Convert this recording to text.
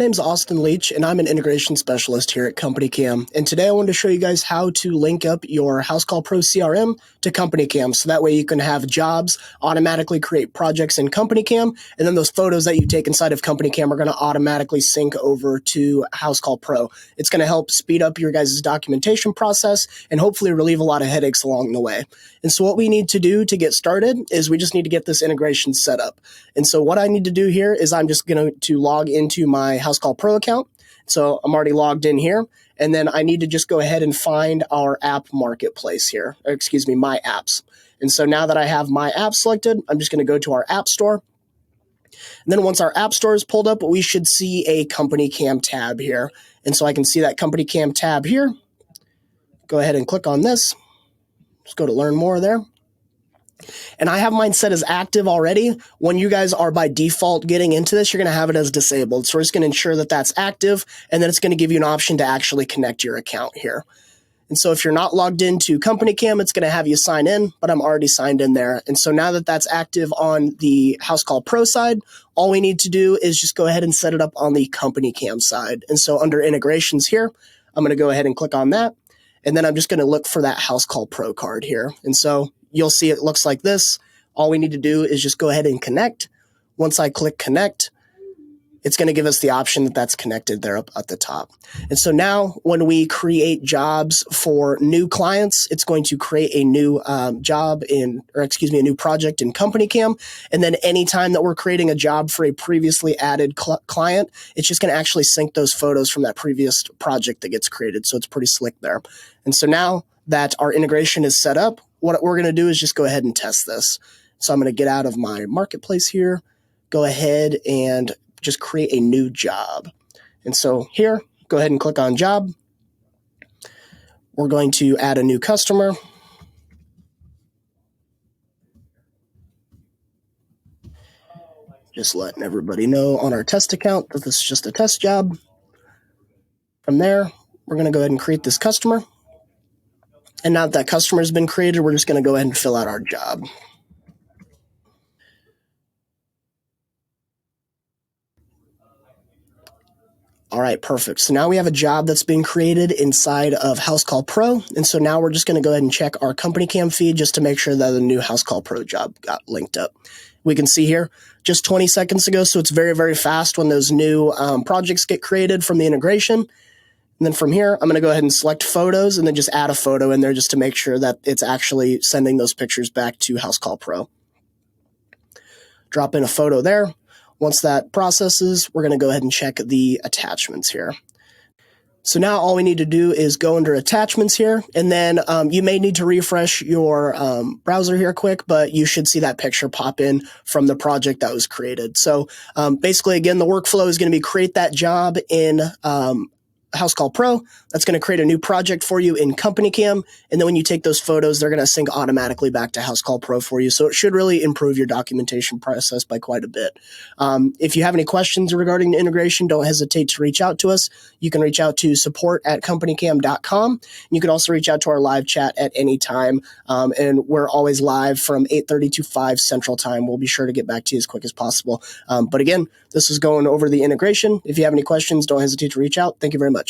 My name's Austin Leach, and I'm an integration specialist here at CompanyCam. And today I wanted to show you guys how to link up your Housecall Pro CRM to CompanyCam. So that way you can have jobs automatically create projects in CompanyCam, and then those photos that you take inside of CompanyCam are going to automatically sync over to Housecall Pro. It's going to help speed up your guys' documentation process and hopefully relieve a lot of headaches along the way. And so what we need to do to get started is we just need to get this integration set up. And so what I need to do here is I'm just going to log into my Housecall Pro account. So I'm already logged in here. And then I need to just go ahead and find our app marketplace here, or excuse me, my apps. And so now that I have my app selected, I'm just going to go to our app store. And then once our app store is pulled up, we should see a CompanyCam tab here. And so I can see that CompanyCam tab here. Go ahead and click on this. Just go to learn more there. And I have mine set as active already. When you guys are by default getting into this, you're going to have it as disabled. So we're just going to ensure that that's active, and then it's going to give you an option to actually connect your account here. And so if you're not logged into CompanyCam, it's going to have you sign in, but I'm already signed in there. And so now that that's active on the Housecall Pro side, all we need to do is just go ahead and set it up on the CompanyCam side. And so under integrations here, I'm going to go ahead and click on that. And then I'm just going to look for that Housecall Pro card here. And so you'll see it looks like this. All we need to do is just go ahead and connect. Once I click connect, it's going to give us the option that that's connected there up at the top. And so now when we create jobs for new clients, it's going to create a new a new project in CompanyCam. And then anytime that we're creating a job for a previously added client, it's just going to actually sync those photos from that previous project that gets created. So it's pretty slick there. And so now that our integration is set up, what we're going to do is just go ahead and test this. So I'm going to get out of my marketplace here, go ahead and just create a new job. And so here, go ahead and click on job. We're going to add a new customer. Just letting everybody know on our test account that this is just a test job. From there, we're going to go ahead and create this customer. And now that customer has been created, we're just going to go ahead and fill out our job. All right, perfect. So now we have a job that's been created inside of Housecall Pro. And so now we're just going to go ahead and check our CompanyCam feed just to make sure that the new Housecall Pro job got linked up. We can see here just 20 seconds ago. So it's very, very fast when those new projects get created from the integration. And then from here, I'm going to go ahead and select photos and then just add a photo in there just to make sure that it's actually sending those pictures back to Housecall Pro. Drop in a photo there. Once that processes, we're going to go ahead and check the attachments here. So now all we need to do is go under attachments here, and then you may need to refresh your browser here quick, but you should see that picture pop in from the project that was created. So basically, again, the workflow is going to be create that job in Housecall Pro. That's going to create a new project for you in CompanyCam. And then when you take those photos, they're going to sync automatically back to Housecall Pro for you. So it should really improve your documentation process by quite a bit. If you have any questions regarding the integration, don't hesitate to reach out to us. You can reach out to support@companycam.com. You can also reach out to our live chat at any time. And we're always live from 8:30 to 5 Central Time. We'll be sure to get back to you as quick as possible. But again, this is going over the integration. If you have any questions, don't hesitate to reach out. Thank you very much.